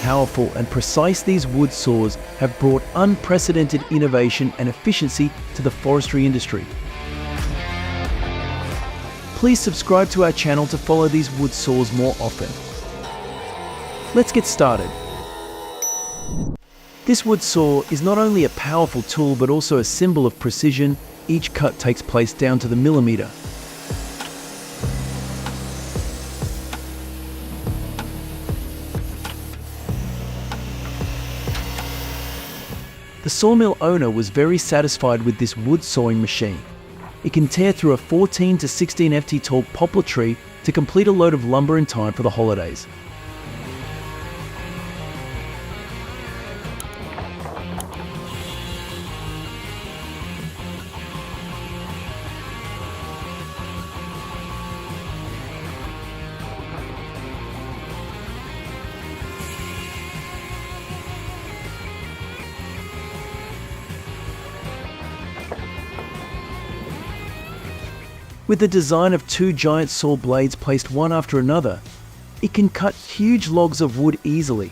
powerful and precise these wood saws have brought unprecedented innovation and efficiency to the forestry industry. Please subscribe to our channel to follow these wood saws more often. Let's get started. This wood saw is not only a powerful tool but also a symbol of precision. Each cut takes place down to the millimeter. The sawmill owner was very satisfied with this wood sawing machine. It can tear through a 14 to 16 ft tall poplar tree to complete a load of lumber in time for the holidays. With the design of two giant saw blades placed one after another, it can cut huge logs of wood easily.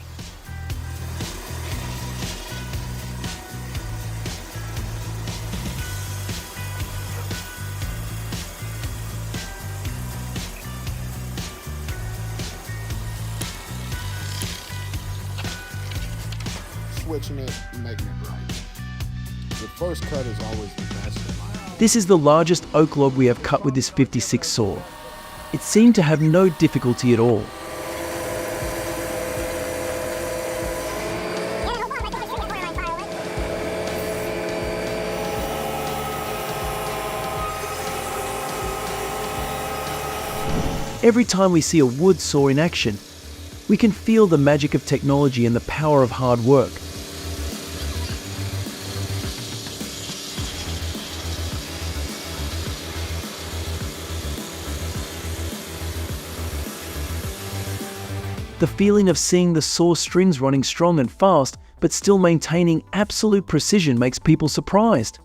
Switching it, making it right. The first cut is always the best. This is the largest oak log we have cut with this 56 saw. It seemed to have no difficulty at all. Every time we see a wood saw in action, we can feel the magic of technology and the power of hard work. The feeling of seeing the saw strings running strong and fast, but still maintaining absolute precision makes people surprised.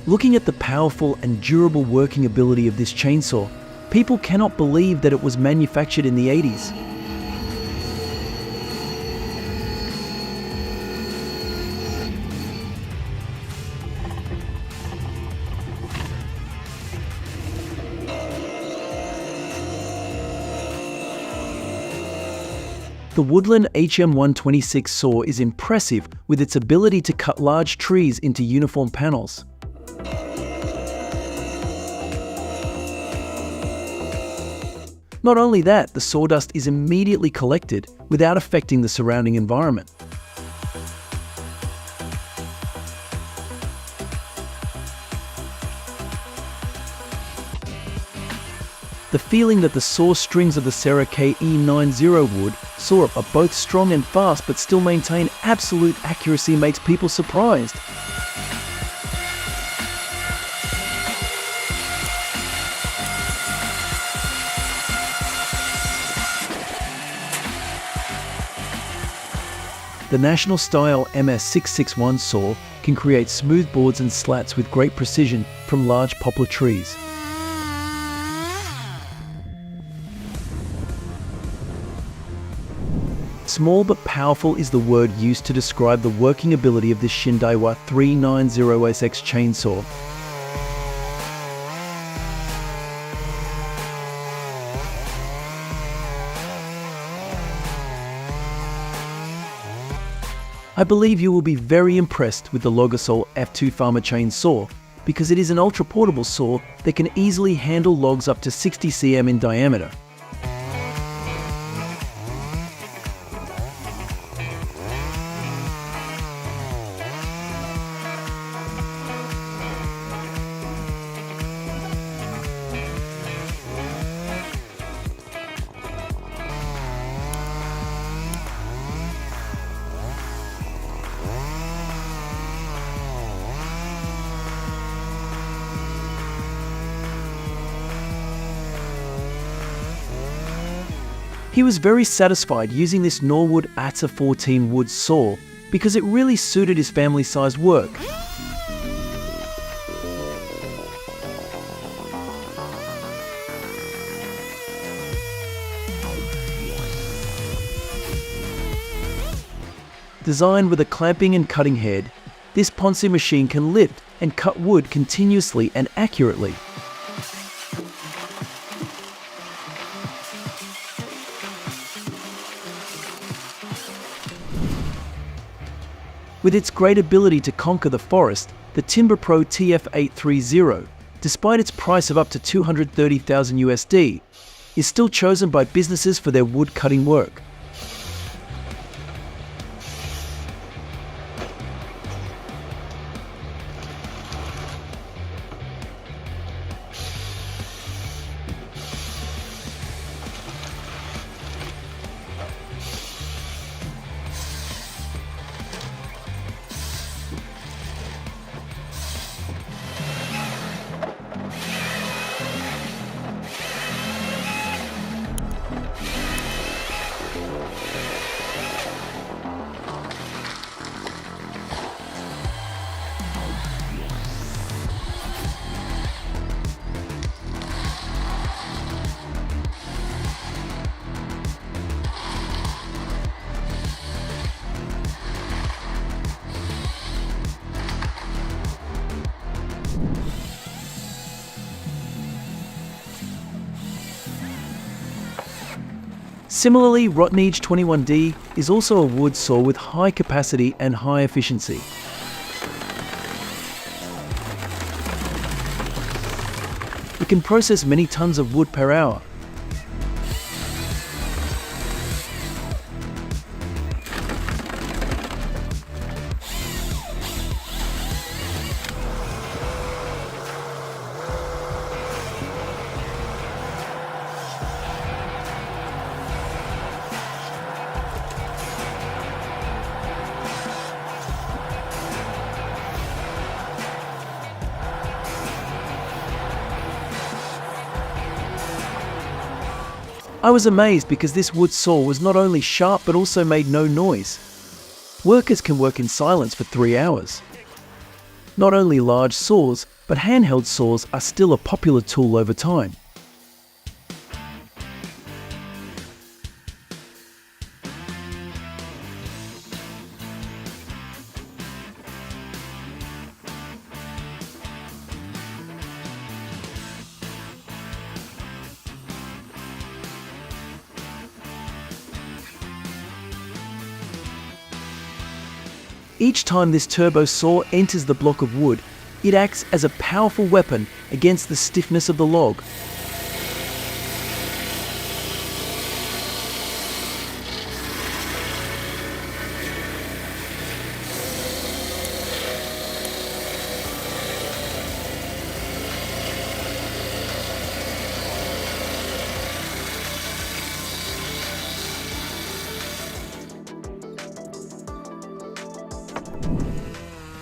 Looking at the powerful and durable working ability of this chainsaw, people cannot believe that it was manufactured in the 80s. The Woodland HM126 saw is impressive with its ability to cut large trees into uniform panels. Not only that, the sawdust is immediately collected without affecting the surrounding environment. The feeling that the saw strings of the Serra KE90 wood saw are both strong and fast but still maintain absolute accuracy makes people surprised. The National Style MS661 saw can create smooth boards and slats with great precision from large poplar trees. Small but powerful is the word used to describe the working ability of this Shindaiwa 390SX chainsaw. I believe you will be very impressed with the Logasol F2 Farmer chainsaw because it is an ultra-portable saw that can easily handle logs up to 60 cm in diameter. He was very satisfied using this Norwood ATA 14 wood saw because it really suited his family-sized work. Designed with a clamping and cutting head, this Ponce machine can lift and cut wood continuously and accurately. With its great ability to conquer the forest, the Timber Pro TF830, despite its price of up to $230,000 USD, is still chosen by businesses for their wood cutting work. Similarly, Rotnage 21D is also a wood saw with high capacity and high efficiency. It can process many tons of wood per hour. I was amazed because this wood saw was not only sharp but also made no noise. Workers can work in silence for 3 hours. Not only large saws, but handheld saws are still a popular tool over time. Each time this turbo saw enters the block of wood, it acts as a powerful weapon against the stiffness of the log.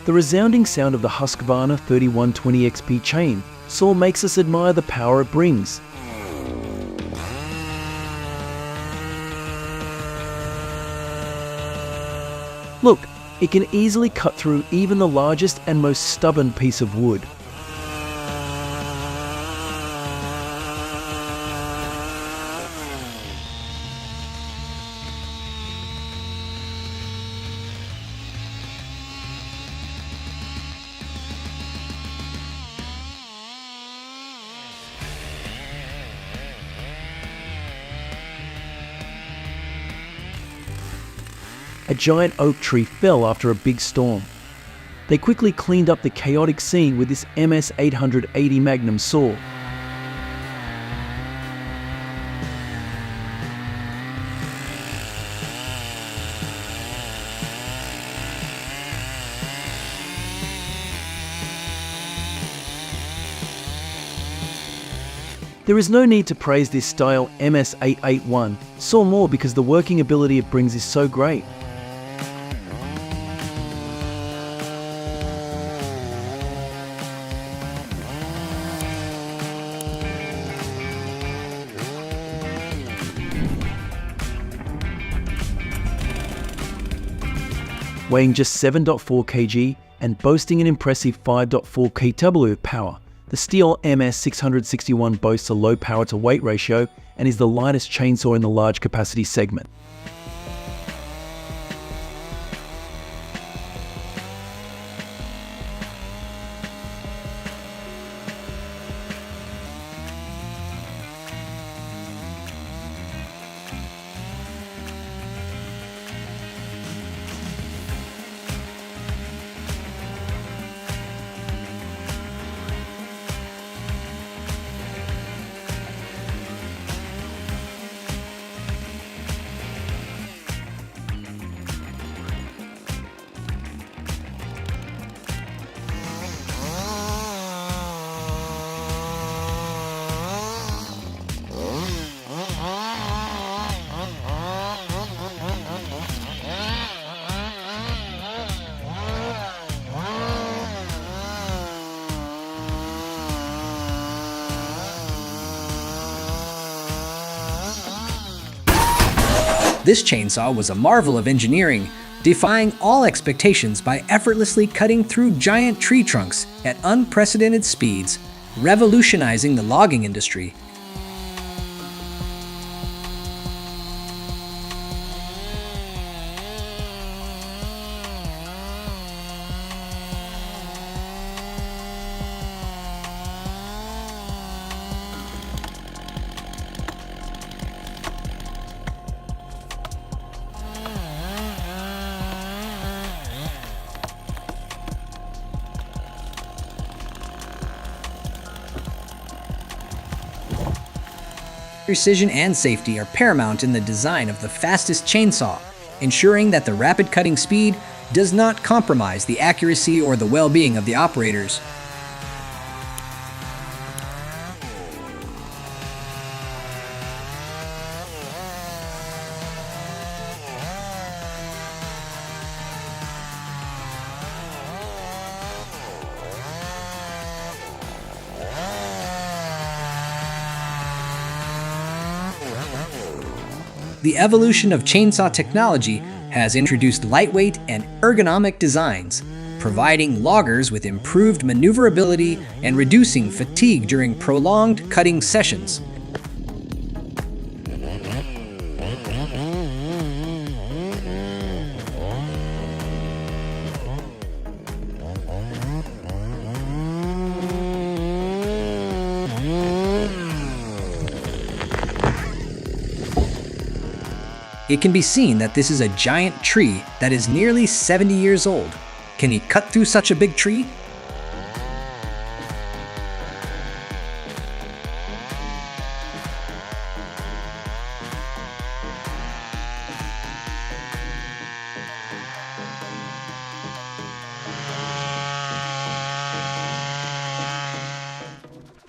The resounding sound of the Husqvarna 3120 XP chain saw makes us admire the power it brings. Look, it can easily cut through even the largest and most stubborn piece of wood. A giant oak tree fell after a big storm. They quickly cleaned up the chaotic scene with this MS 880 Magnum saw. There is no need to praise this style MS 881 saw more because the working ability it brings is so great. Weighing just 7.4 kg and boasting an impressive 5.4 kW power, the Stihl MS661 boasts a low power-to-weight ratio and is the lightest chainsaw in the large capacity segment. This chainsaw was a marvel of engineering, defying all expectations by effortlessly cutting through giant tree trunks at unprecedented speeds, revolutionizing the logging industry. Precision and safety are paramount in the design of the fastest chainsaw, ensuring that the rapid cutting speed does not compromise the accuracy or the well-being of the operators. The evolution of chainsaw technology has introduced lightweight and ergonomic designs, providing loggers with improved maneuverability and reducing fatigue during prolonged cutting sessions. It can be seen that this is a giant tree that is nearly 70 years old. Can he cut through such a big tree?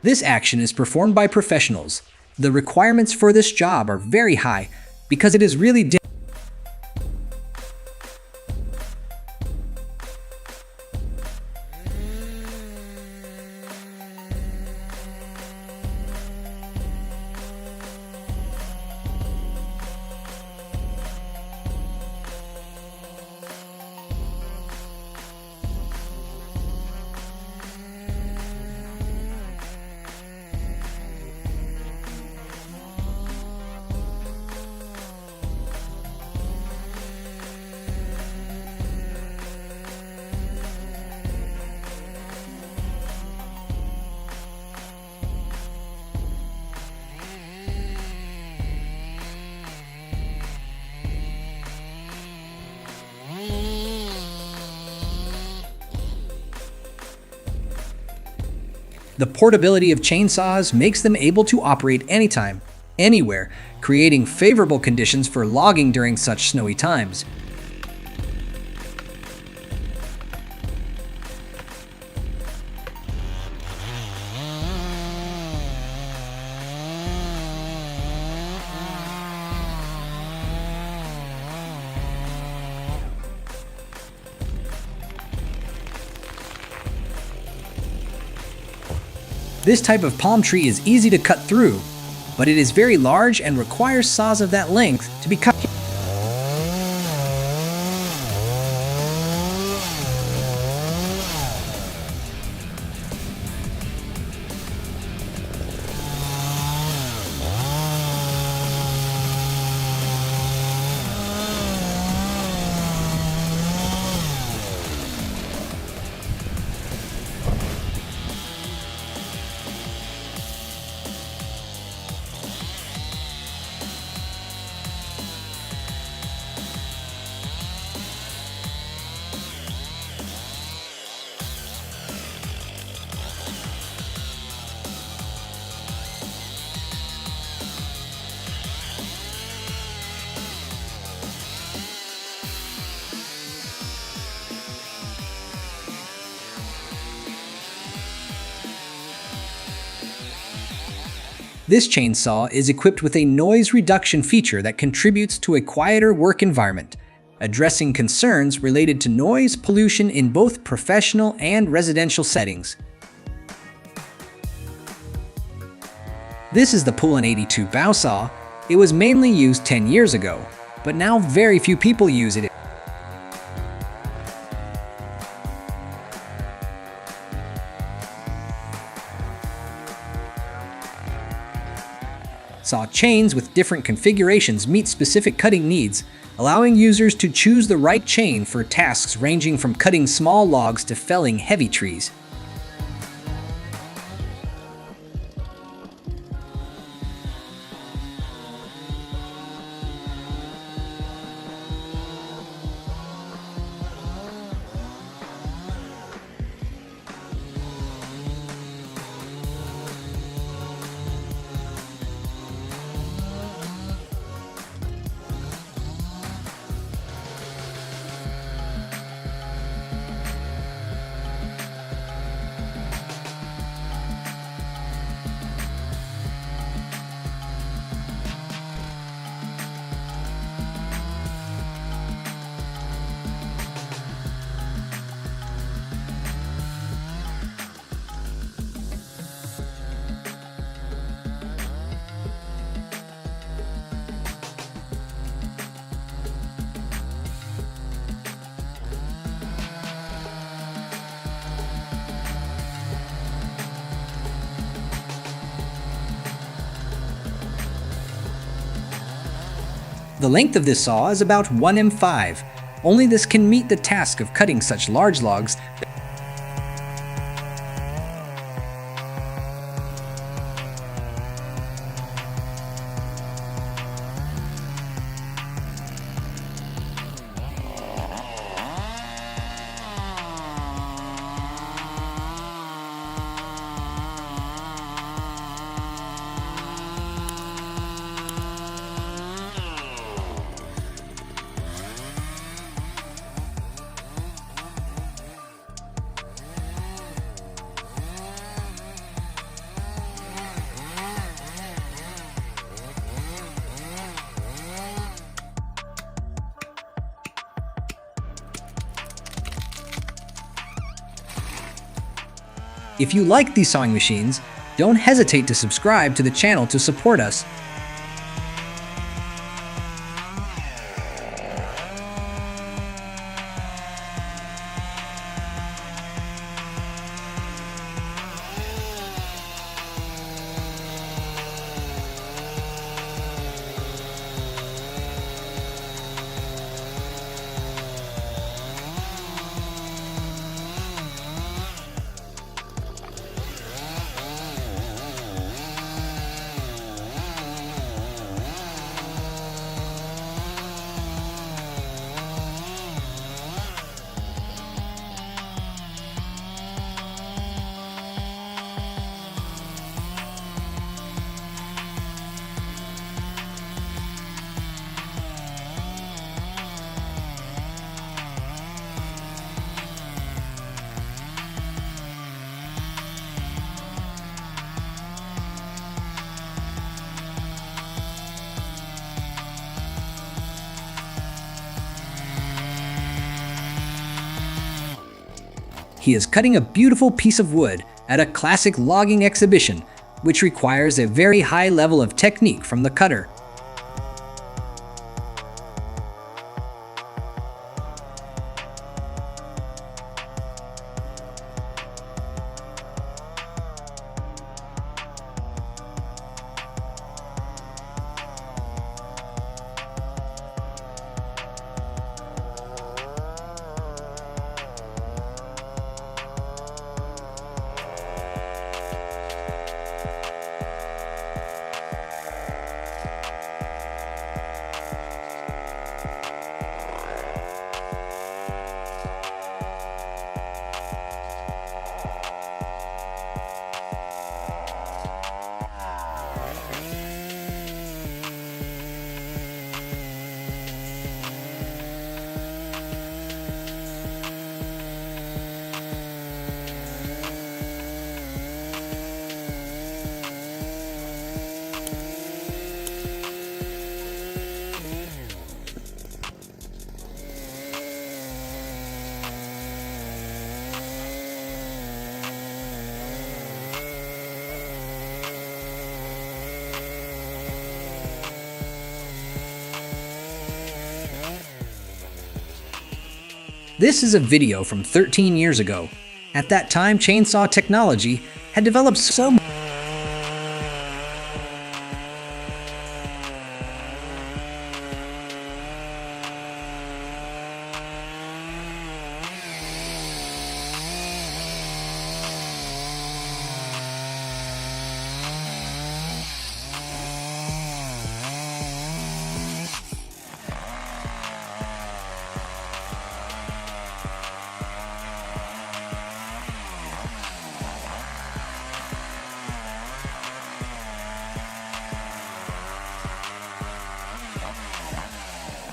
This action is performed by professionals. The requirements for this job are very high, because it is really The portability of chainsaws makes them able to operate anytime, anywhere, creating favorable conditions for logging during such snowy times. This type of palm tree is easy to cut through, but it is very large and requires saws of that length to be cut. This chainsaw is equipped with a noise reduction feature that contributes to a quieter work environment, addressing concerns related to noise pollution in both professional and residential settings. This is the Pullen 82 bow saw. It was mainly used 10 years ago, but now very few people use it. Saw chains with different configurations meet specific cutting needs, allowing users to choose the right chain for tasks ranging from cutting small logs to felling heavy trees. The length of this saw is about 1 m5. Only this can meet the task of cutting such large logs. If you like these sawing machines, don't hesitate to subscribe to the channel to support us. He is cutting a beautiful piece of wood at a classic logging exhibition, which requires a very high level of technique from the cutter. This is a video from 13 years ago. At that time, chainsaw technology had developed so much.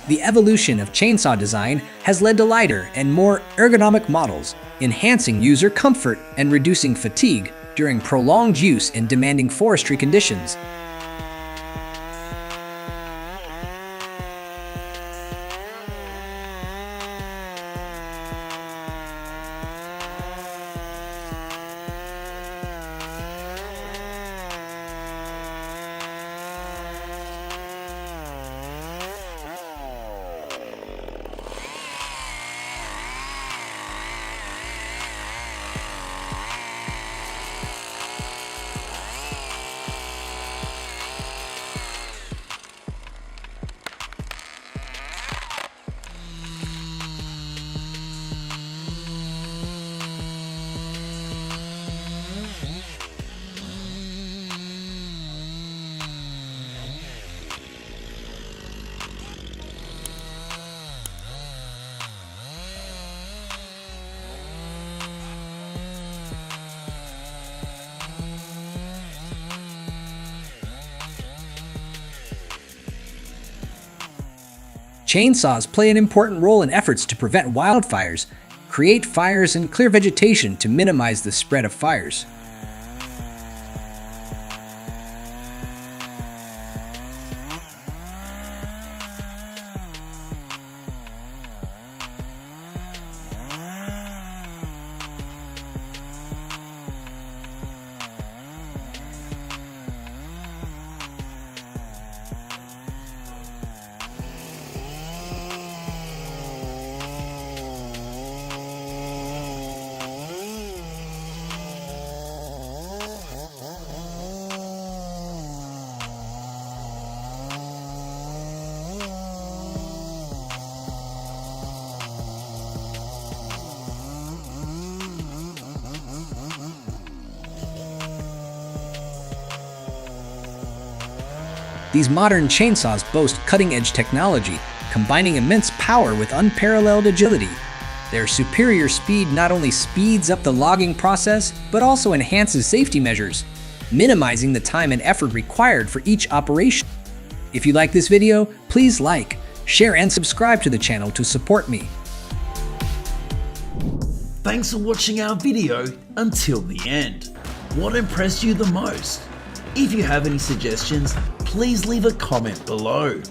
The evolution of chainsaw design has led to lighter and more ergonomic models, enhancing user comfort and reducing fatigue during prolonged use in demanding forestry conditions. Chainsaws play an important role in efforts to prevent wildfires, create fires, and clear vegetation to minimize the spread of fires. These modern chainsaws boast cutting-edge technology, combining immense power with unparalleled agility. Their superior speed not only speeds up the logging process, but also enhances safety measures, minimizing the time and effort required for each operation. If you like this video, please like, share, and subscribe to the channel to support me. Thanks for watching our video until the end. What impressed you the most? If you have any suggestions, please leave a comment below.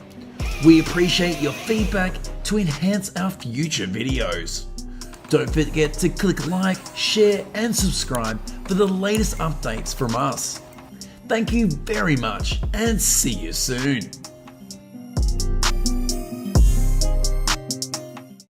We appreciate your feedback to enhance our future videos. Don't forget to click like, share, and subscribe for the latest updates from us. Thank you very much and see you soon.